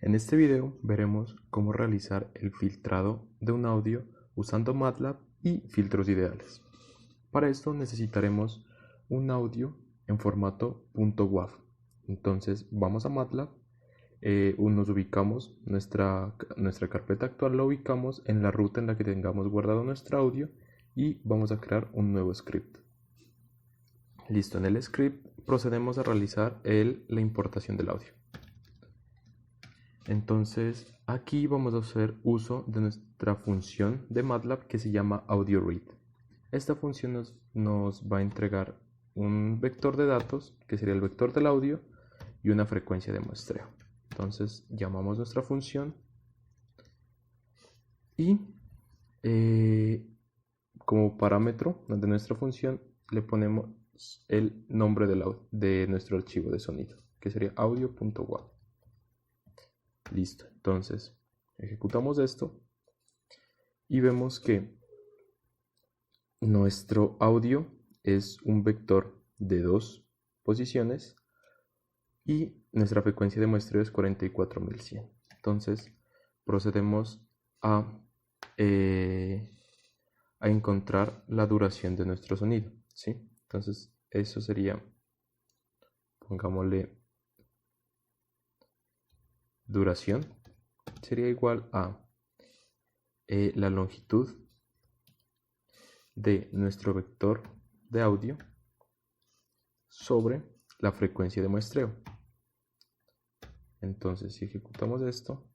En este video veremos cómo realizar el filtrado de un audio usando MATLAB y filtros ideales. Para esto necesitaremos un audio en formato .wav. Entonces vamos a MATLAB, nos ubicamos, nuestra carpeta actual la ubicamos en la ruta en la que tengamos guardado nuestro audio y vamos a crear un nuevo script. Listo, en el script procedemos a realizar la importación del audio. Entonces aquí vamos a hacer uso de nuestra función de MATLAB que se llama AudioRead. Esta función nos va a entregar un vector de datos que sería el vector del audio y una frecuencia de muestreo. Entonces llamamos nuestra función y como parámetro de nuestra función le ponemos el nombre de nuestro archivo de sonido, que sería audio.wav. Listo, entonces ejecutamos esto y vemos que nuestro audio es un vector de 2 posiciones y nuestra frecuencia de muestreo es 44.100. Entonces procedemos a encontrar la duración de nuestro sonido, ¿sí? Entonces eso sería, pongámosle duración, sería igual a la longitud de nuestro vector de audio sobre la frecuencia de muestreo. Entonces si ejecutamos esto,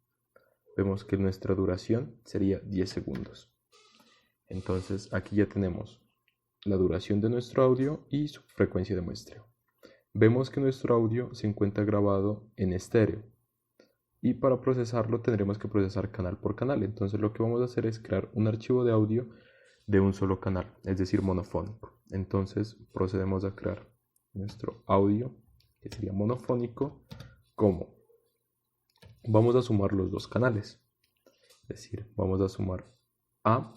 vemos que nuestra duración sería 10 segundos. Entonces aquí ya tenemos la duración de nuestro audio y su frecuencia de muestreo. Vemos que nuestro audio se encuentra grabado en estéreo y para procesarlo tendremos que procesar canal por canal. Entonces lo que vamos a hacer es crear un archivo de audio de un solo canal, es decir, monofónico. Entonces procedemos a crear nuestro audio, que sería monofónico, como vamos a sumar los dos canales, es decir, vamos a sumar A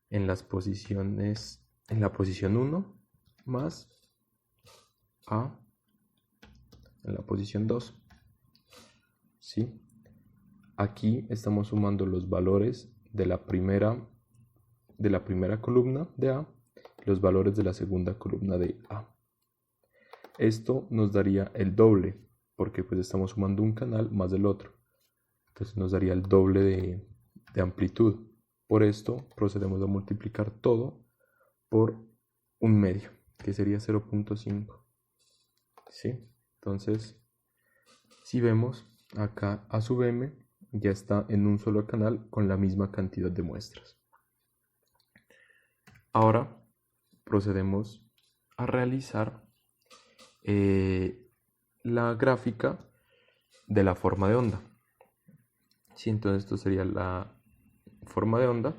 en las posiciones, en la posición 1 más A en la posición 2. ¿Sí? Aquí estamos sumando los valores de la primera columna de A y los valores de la segunda columna de A. Esto nos daría el doble, porque pues estamos sumando un canal más el otro. Entonces nos daría el doble de amplitud. Por esto procedemos a multiplicar todo por un medio, que sería 0.5. ¿Sí? Entonces, si vemos acá A sub m ya está en un solo canal con la misma cantidad de muestras. Ahora procedemos a realizar la gráfica de la forma de onda. Sí, entonces esto sería la forma de onda,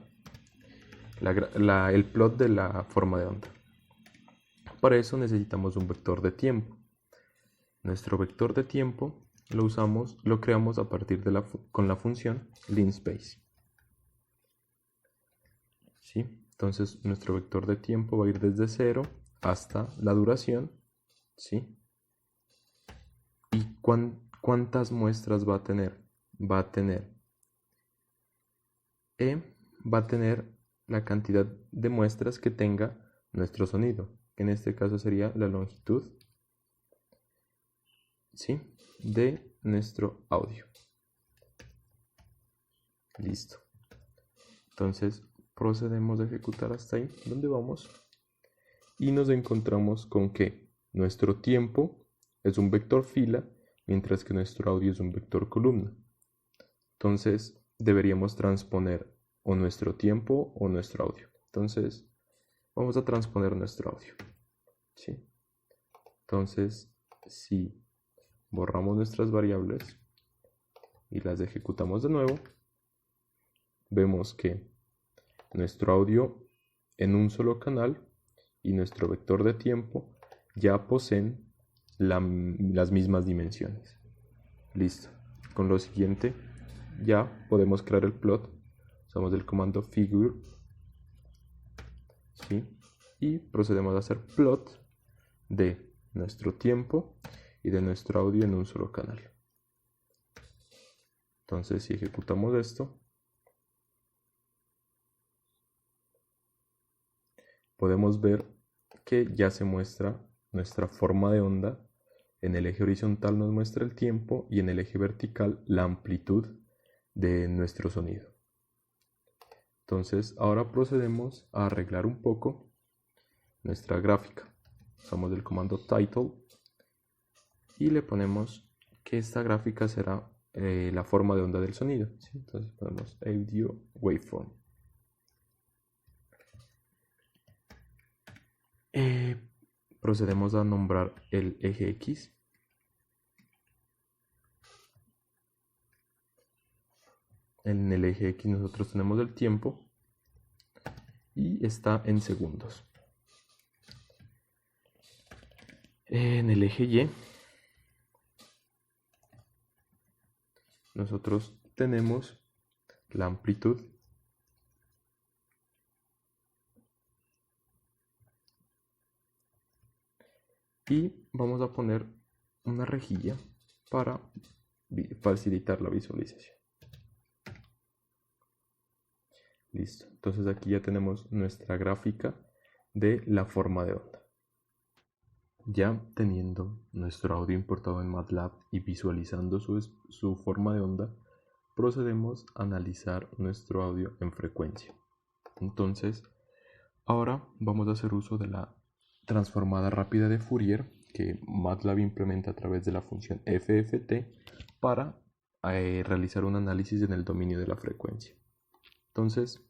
el plot de la forma de onda. Para eso necesitamos un vector de tiempo. Nuestro vector de tiempo lo creamos a partir con la función linspace. ¿Sí? Entonces nuestro vector de tiempo va a ir desde 0 hasta la duración. ¿Sí? ¿Y cuántas muestras va a tener? Va a tener la cantidad de muestras que tenga nuestro sonido, que en este caso sería la longitud, ¿sí?, de nuestro audio. Listo. Entonces procedemos a ejecutar hasta ahí donde vamos y nos encontramos con que nuestro tiempo es un vector fila, mientras que nuestro audio es un vector columna. Entonces deberíamos transponer o nuestro tiempo o nuestro audio. Entonces vamos a transponer nuestro audio. ¿Sí? Entonces si borramos nuestras variables y las ejecutamos de nuevo, vemos que nuestro audio en un solo canal y nuestro vector de tiempo ya poseen las mismas dimensiones. Listo. Con lo siguiente ya podemos crear el plot. Usamos el comando figure, ¿sí?, y procedemos a hacer plot de nuestro tiempo y de nuestro audio en un solo canal. Entonces, si ejecutamos esto, podemos ver que ya se muestra nuestra forma de onda. En el eje horizontal nos muestra el tiempo y en el eje vertical la amplitud de nuestro sonido. Entonces, ahora procedemos a arreglar un poco nuestra gráfica. Usamos el comando title y le ponemos que esta gráfica será la forma de onda del sonido, ¿sí? Entonces ponemos audio waveform. Procedemos a nombrar el eje X. En el eje X nosotros tenemos el tiempo y está en segundos. En el eje Y nosotros tenemos la amplitud y vamos a poner una rejilla para facilitar la visualización. Listo, entonces aquí ya tenemos nuestra gráfica de la forma de onda. Ya teniendo nuestro audio importado en MATLAB y visualizando su forma de onda, procedemos a analizar nuestro audio en frecuencia. Entonces, ahora vamos a hacer uso de la transformada rápida de Fourier que MATLAB implementa a través de la función FFT para realizar un análisis en el dominio de la frecuencia. Entonces,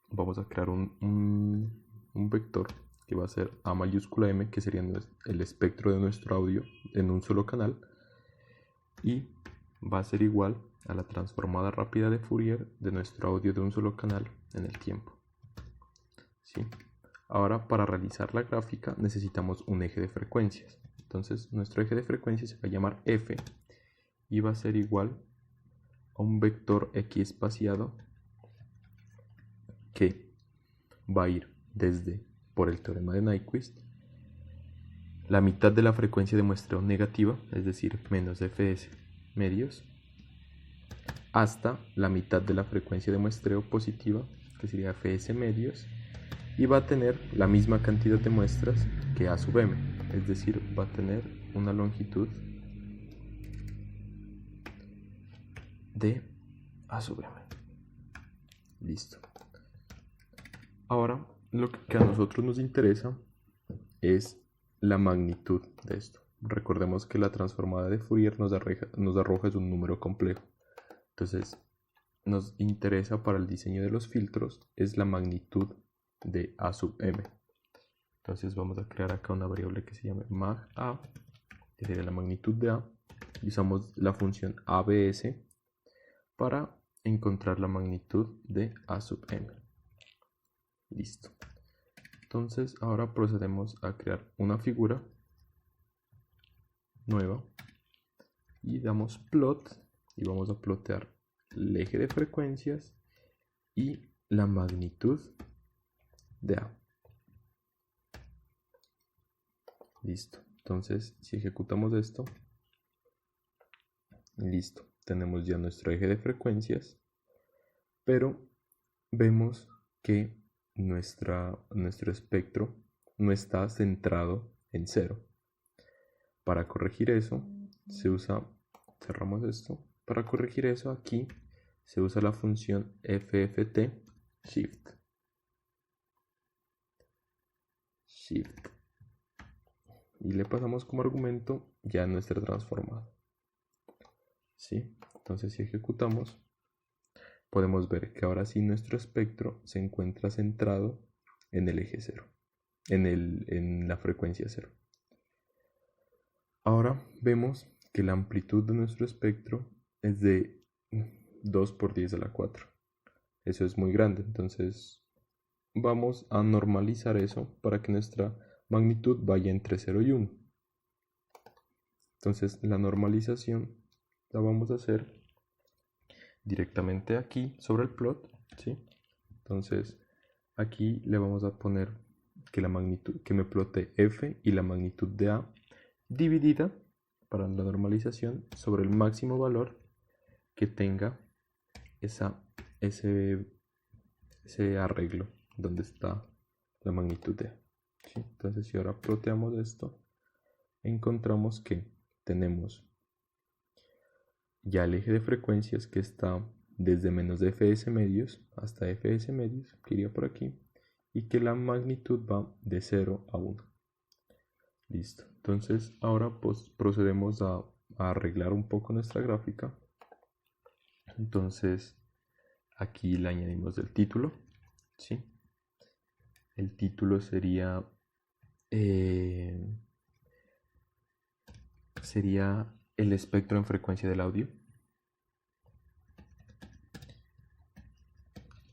vamos a crear un vector que va a ser A mayúscula M, que sería el espectro de nuestro audio en un solo canal, y va a ser igual a la transformada rápida de Fourier de nuestro audio de un solo canal en el tiempo. ¿Sí? Ahora, para realizar la gráfica necesitamos un eje de frecuencias. Entonces nuestro eje de frecuencias se va a llamar F y va a ser igual a un vector X espaciado que va a ir desde, por el teorema de Nyquist, la mitad de la frecuencia de muestreo negativa, es decir, menos fs medios, hasta la mitad de la frecuencia de muestreo positiva, que sería fs medios, y va a tener la misma cantidad de muestras que A sub m, es decir, va a tener una longitud de A sub m. Listo. Ahora, lo que a nosotros nos interesa es la magnitud de esto. Recordemos que la transformada de Fourier nos arroja es un número complejo. Entonces, nos interesa para el diseño de los filtros es la magnitud de A sub m. Entonces vamos a crear acá una variable que se llame mag.a, que sería la magnitud de A, y usamos la función abs para encontrar la magnitud de A sub m. Listo. Entonces ahora procedemos a crear una figura nueva y damos plot y vamos a plotear el eje de frecuencias y la magnitud de A. Listo. Entonces, si ejecutamos esto, listo. Tenemos ya nuestro eje de frecuencias, pero vemos que nuestro espectro no está centrado en 0. Para corregir eso, cerramos esto. Para corregir eso, aquí se usa la función FFT Shift. Y le pasamos como argumento ya nuestra transformada. ¿Sí? Entonces, si ejecutamos, podemos ver que ahora sí nuestro espectro se encuentra centrado en el eje 0, en la frecuencia 0. Ahora vemos que la amplitud de nuestro espectro es de 2 por 10 a la 4. Eso es muy grande, entonces vamos a normalizar eso para que nuestra magnitud vaya entre 0 y 1. Entonces la normalización la vamos a hacer directamente aquí sobre el plot, ¿sí? Entonces aquí le vamos a poner que la magnitud, que me plote f y la magnitud de A dividida para la normalización sobre el máximo valor que tenga ese arreglo donde está la magnitud de A. ¿Sí? Entonces, si ahora ploteamos esto, encontramos que tenemos ya el eje de frecuencias que está desde menos de fs medios hasta fs medios, que iría por aquí, y que la magnitud va de 0 a 1. Listo. Entonces ahora pues procedemos a arreglar un poco nuestra gráfica. Entonces aquí le añadimos el título, ¿sí? El título sería el espectro en frecuencia del audio,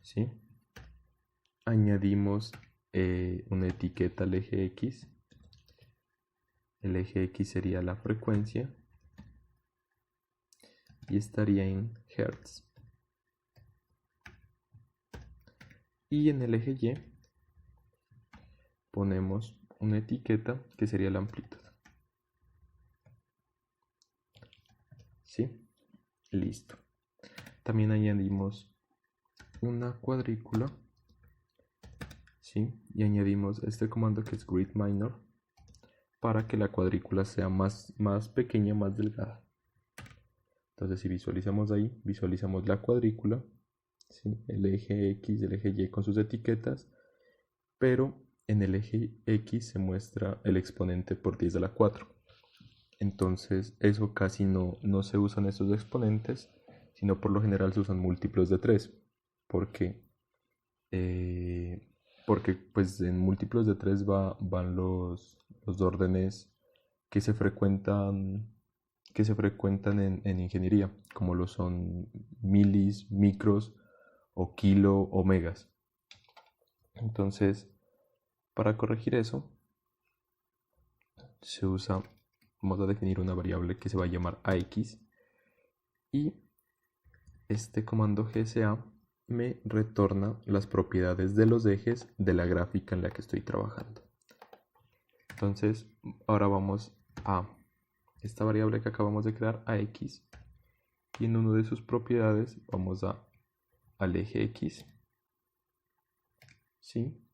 ¿sí? Añadimos una etiqueta al eje X. El eje X sería la frecuencia y estaría en Hertz. Y en el eje Y ponemos una etiqueta que sería la amplitud. ¿Sí? Listo. También añadimos una cuadrícula, ¿sí? Y añadimos este comando que es grid minor para que la cuadrícula sea más pequeña, más delgada. Entonces si visualizamos ahí, visualizamos la cuadrícula, ¿sí? El eje X, el eje Y con sus etiquetas, pero en el eje X se muestra el exponente por 10 a la 4. Entonces eso casi no se usan estos exponentes, sino por lo general se usan múltiplos de 3, porque pues en múltiplos de 3 van los órdenes que se frecuentan en ingeniería, como lo son milis, micros o kilo o megas. Entonces, para corregir eso, vamos a definir una variable que se va a llamar AX, y este comando GSA me retorna las propiedades de los ejes de la gráfica en la que estoy trabajando. Entonces, ahora vamos a esta variable que acabamos de crear, AX, y en una de sus propiedades vamos al eje X, ¿sí?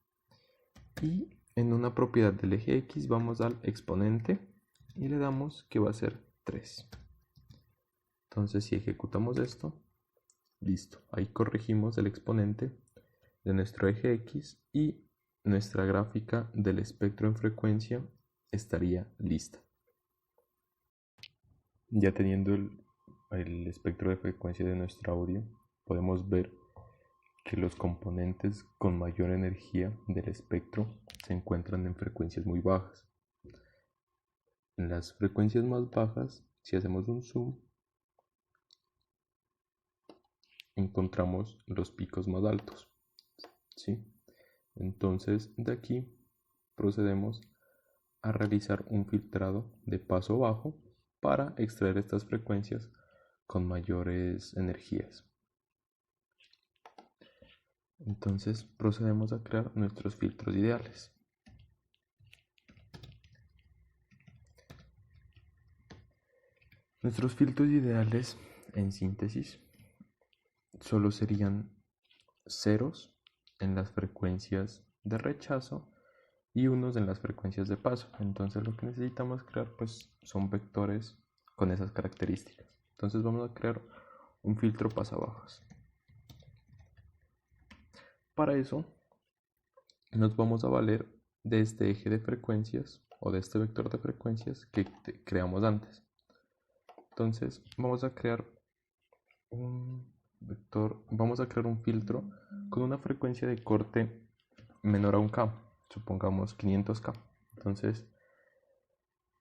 Y en una propiedad del eje X vamos al exponente y le damos que va a ser 3. Entonces si ejecutamos esto, listo, ahí corregimos el exponente de nuestro eje X y nuestra gráfica del espectro en frecuencia estaría lista. Ya teniendo el espectro de frecuencia de nuestro audio, podemos ver que los componentes con mayor energía del espectro se encuentran en frecuencias muy bajas. En las frecuencias más bajas, si hacemos un zoom, encontramos los picos más altos, ¿sí? Entonces de aquí procedemos a realizar un filtrado de paso bajo para extraer estas frecuencias con mayores energías. Entonces procedemos a crear nuestros filtros ideales. Nuestros filtros ideales, en síntesis, solo serían ceros en las frecuencias de rechazo y unos en las frecuencias de paso. Entonces lo que necesitamos crear pues son vectores con esas características. Entonces vamos a crear un filtro pasabajos. Para eso nos vamos a valer de este eje de frecuencias o de este vector de frecuencias que creamos antes. Entonces vamos a crear un filtro con una frecuencia de corte menor a 1K, supongamos 500K. Entonces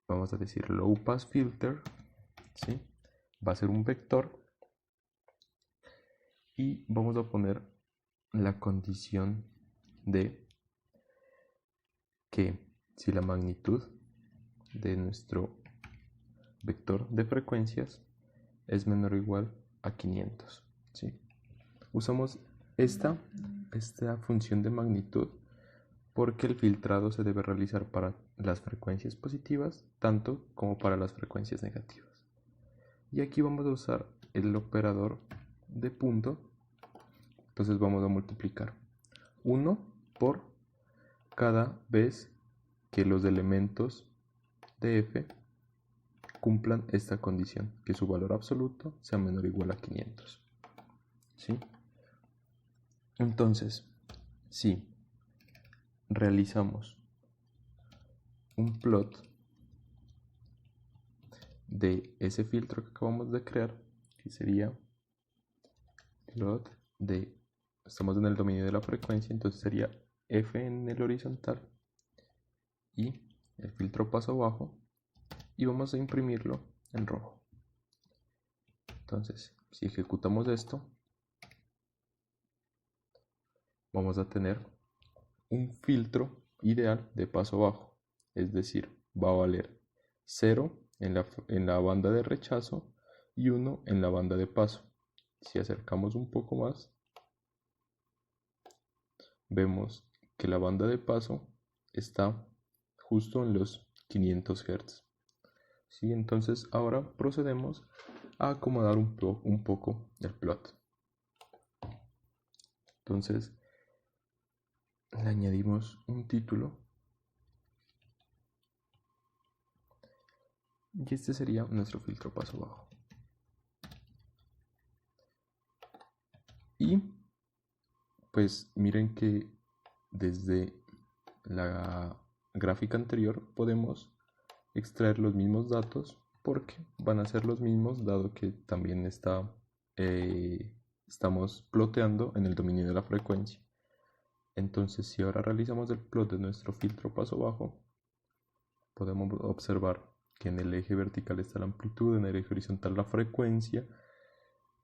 vamos a decir low pass filter, ¿sí? Va a ser un vector y vamos a poner la condición de que si la magnitud de nuestro vector de frecuencias es menor o igual a 500, ¿sí? Usamos esta función de magnitud porque el filtrado se debe realizar para las frecuencias positivas tanto como para las frecuencias negativas. Y aquí vamos a usar el operador de punto, entonces vamos a multiplicar 1 por cada vez que los elementos de f cumplan esta condición, que su valor absoluto sea menor o igual a 500. ¿Sí? Entonces, si realizamos un plot de ese filtro que acabamos de crear, que sería plot de, estamos en el dominio de la frecuencia, entonces sería f en el horizontal y el filtro paso abajo, y vamos a imprimirlo en rojo. Entonces, si ejecutamos esto, vamos a tener un filtro ideal de paso bajo, es decir, va a valer 0 en la banda de rechazo y 1 en la banda de paso. Si acercamos un poco más, vemos que la banda de paso está justo en los 500 Hz. ¿Sí? Entonces ahora procedemos a acomodar un poco el plot. Entonces le añadimos un título y este sería nuestro filtro paso bajo. Y pues miren que desde la gráfica anterior podemos extraer los mismos datos, porque van a ser los mismos dado que también estamos ploteando en el dominio de la frecuencia. Entonces, si ahora realizamos el plot de nuestro filtro paso bajo, podemos observar que en el eje vertical está la amplitud, en el eje horizontal la frecuencia,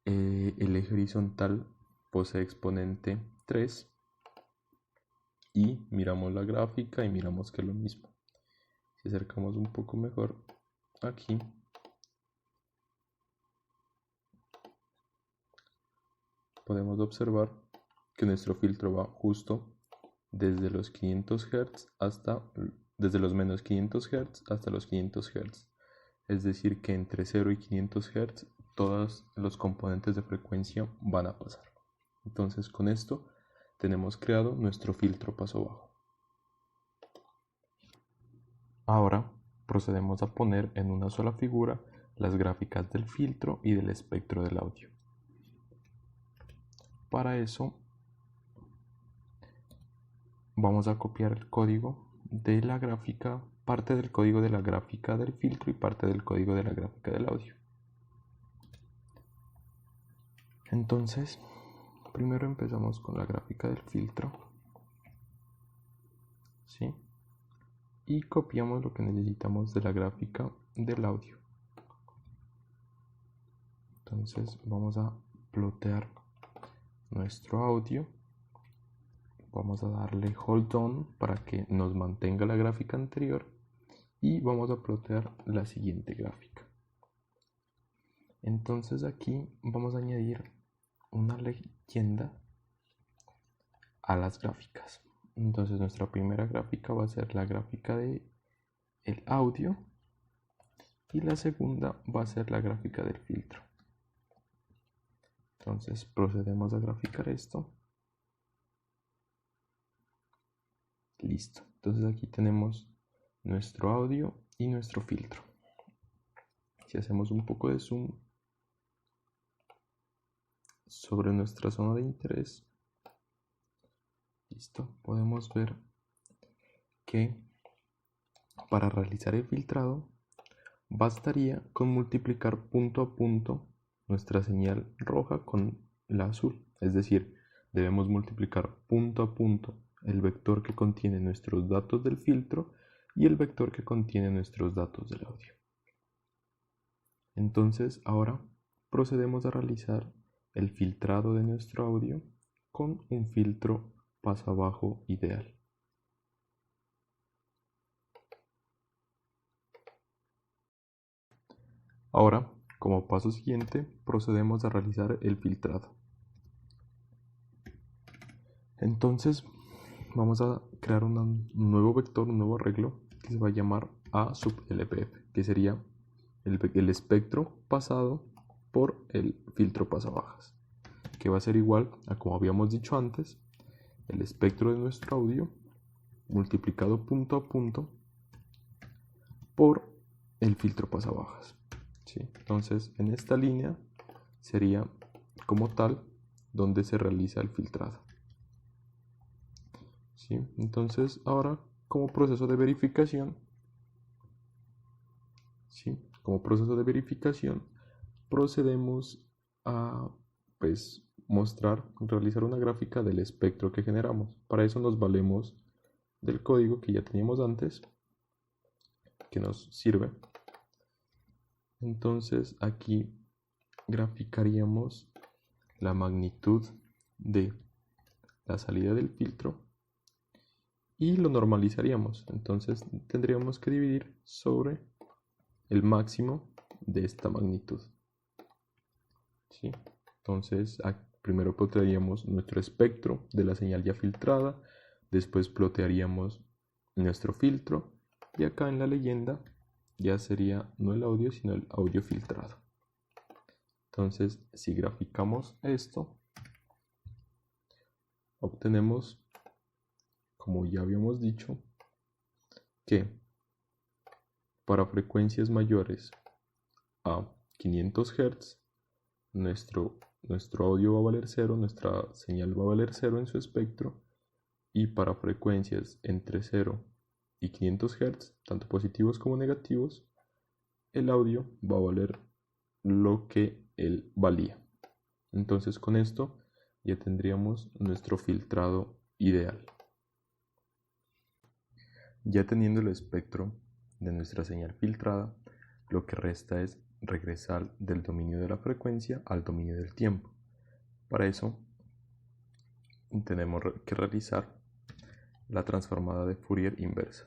el eje horizontal posee exponente 3, y miramos la gráfica y miramos que es lo mismo. Si acercamos un poco mejor aquí, podemos observar que nuestro filtro va justo desde los 500 Hz desde los menos 500 Hz hasta los 500 Hz. Es decir, que entre 0 y 500 Hz todos los componentes de frecuencia van a pasar. Entonces, con esto tenemos creado nuestro filtro paso bajo. Ahora procedemos a poner en una sola figura las gráficas del filtro y del espectro del audio. Para eso vamos a copiar el código de la gráfica, parte del código de la gráfica del filtro y parte del código de la gráfica del audio. Entonces, primero empezamos con la gráfica del filtro, ¿sí? Y copiamos lo que necesitamos de la gráfica del audio. Entonces vamos a plotear nuestro audio, vamos a darle hold on para que nos mantenga la gráfica anterior y vamos a plotear la siguiente gráfica. Entonces aquí vamos a añadir una leyenda a las gráficas. Entonces nuestra primera gráfica va a ser la gráfica de el audio y la segunda va a ser la gráfica del filtro. Entonces procedemos a graficar esto. Listo. Entonces aquí tenemos nuestro audio y nuestro filtro. Si hacemos un poco de zoom sobre nuestra zona de interés, listo, podemos ver que para realizar el filtrado bastaría con multiplicar punto a punto nuestra señal roja con la azul, es decir, debemos multiplicar punto a punto el vector que contiene nuestros datos del filtro y el vector que contiene nuestros datos del audio. Entonces ahora procedemos a realizar el filtrado de nuestro audio con un filtro paso abajo ideal. Ahora, como paso siguiente, procedemos a realizar el filtrado. Entonces vamos a crear un nuevo vector, un nuevo arreglo que se va a llamar A sub LPF, que sería el espectro pasado por el filtro pasabajas, que va a ser igual a, como habíamos dicho antes, el espectro de nuestro audio multiplicado punto a punto por el filtro pasabajas. ¿Sí? Entonces, en esta línea sería como tal donde se realiza el filtrado. ¿Sí? Entonces, ahora como proceso de verificación, ¿sí? Como proceso de verificación, procedemos a realizar una gráfica del espectro que generamos. Para eso nos valemos del código que ya teníamos antes, que nos sirve. Entonces aquí graficaríamos la magnitud de la salida del filtro y lo normalizaríamos. Entonces tendríamos que dividir sobre el máximo de esta magnitud. ¿Sí? Entonces primero plotearíamos nuestro espectro de la señal ya filtrada, después plotearíamos nuestro filtro y acá en la leyenda ya sería no el audio sino el audio filtrado. Entonces si graficamos esto, obtenemos, como ya habíamos dicho, que para frecuencias mayores a 500 Hz nuestro audio va a valer 0, nuestra señal va a valer 0 en su espectro, y para frecuencias entre 0 y 500 Hz, tanto positivos como negativos, el audio va a valer lo que él valía. Entonces con esto ya tendríamos nuestro filtrado ideal. Ya teniendo el espectro de nuestra señal filtrada, lo que resta es regresar del dominio de la frecuencia al dominio del tiempo. Para eso tenemos que realizar la transformada de Fourier inversa.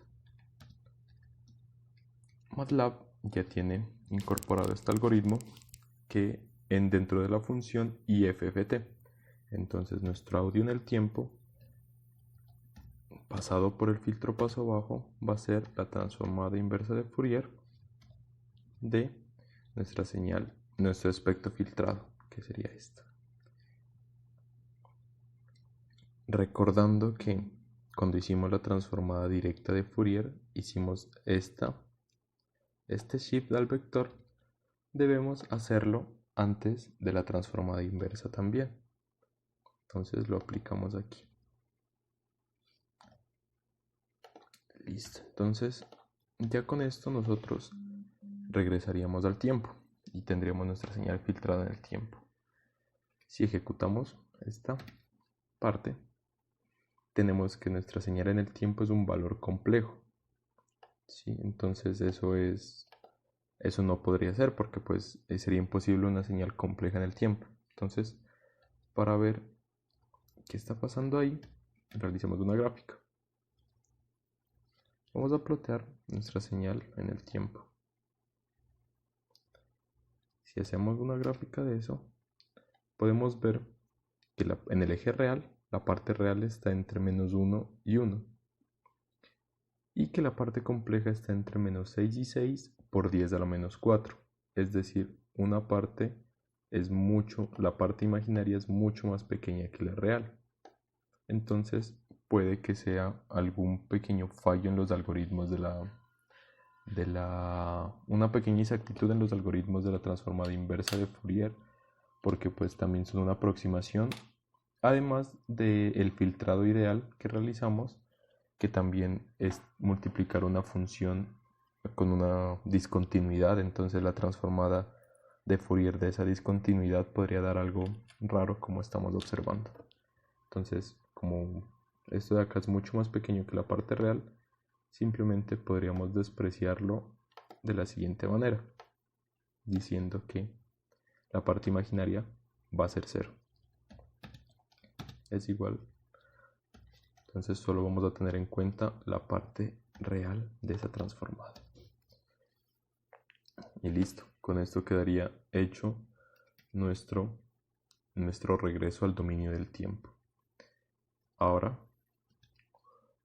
MATLAB ya tiene incorporado este algoritmo que dentro de la función IFFT. Entonces nuestro audio en el tiempo pasado por el filtro paso abajo va a ser la transformada inversa de Fourier de nuestra señal, nuestro espectro filtrado, que sería esta. Recordando que cuando hicimos la transformada directa de Fourier, hicimos este shift al vector, debemos hacerlo antes de la transformada inversa también. Entonces lo aplicamos aquí. Listo. Entonces, ya con esto nosotros regresaríamos al tiempo y tendríamos nuestra señal filtrada en el tiempo. Si ejecutamos esta parte, tenemos que nuestra señal en el tiempo es un valor complejo. ¿Sí? Entonces eso no podría ser porque pues sería imposible una señal compleja en el tiempo. Entonces, para ver qué está pasando ahí, realicemos una gráfica. Vamos a plotear nuestra señal en el tiempo. Si hacemos una gráfica de eso, podemos ver que en el eje real, la parte real está entre menos 1 y 1. Y que la parte compleja está entre menos 6 y 6 por 10 a la menos 4. Es decir, la parte imaginaria es mucho más pequeña que la real. Entonces puede que sea algún pequeño fallo en los algoritmos una pequeña inexactitud en los algoritmos de la transformada inversa de Fourier, porque pues también son una aproximación, además del filtrado ideal que realizamos, que también es multiplicar una función con una discontinuidad. Entonces la transformada de Fourier de esa discontinuidad podría dar algo raro como estamos observando. Entonces, como esto de acá es mucho más pequeño que la parte real, simplemente podríamos despreciarlo de la siguiente manera, diciendo que la parte imaginaria va a ser 0. Es igual. Entonces solo vamos a tener en cuenta la parte real de esa transformada. Y listo. Con esto quedaría hecho nuestro regreso al dominio del tiempo. Ahora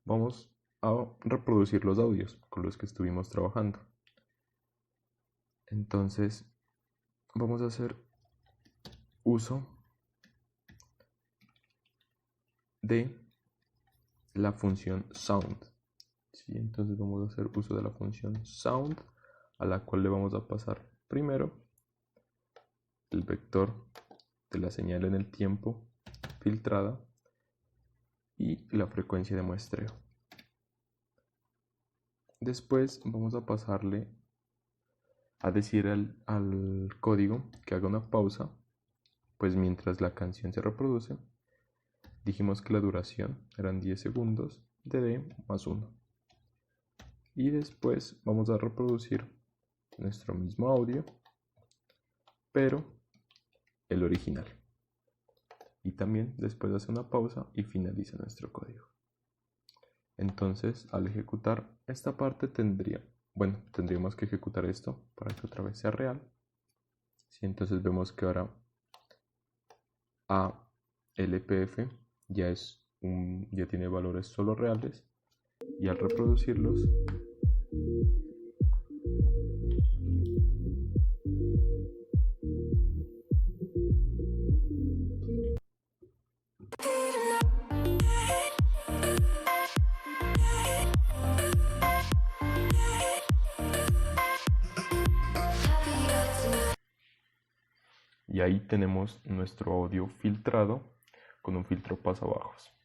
vamos a reproducir los audios con los que estuvimos trabajando. Entonces vamos a hacer uso de la función sound. ¿Sí? Entonces vamos a hacer uso de la función sound, a la cual le vamos a pasar primero el vector de la señal en el tiempo filtrada y la frecuencia de muestreo. Después vamos a pasarle a decir al código que haga una pausa, pues mientras la canción se reproduce. Dijimos que la duración eran 10 segundos de D más 1. Y después vamos a reproducir nuestro mismo audio, pero el original. Y también después hace una pausa y finaliza nuestro código. Entonces, al ejecutar esta parte tendríamos que ejecutar esto para que otra vez sea real. ¿Sí? Entonces vemos que ahora ALPF ya tiene valores solo reales, y al reproducirlos y ahí tenemos nuestro audio filtrado con un filtro pasabajos.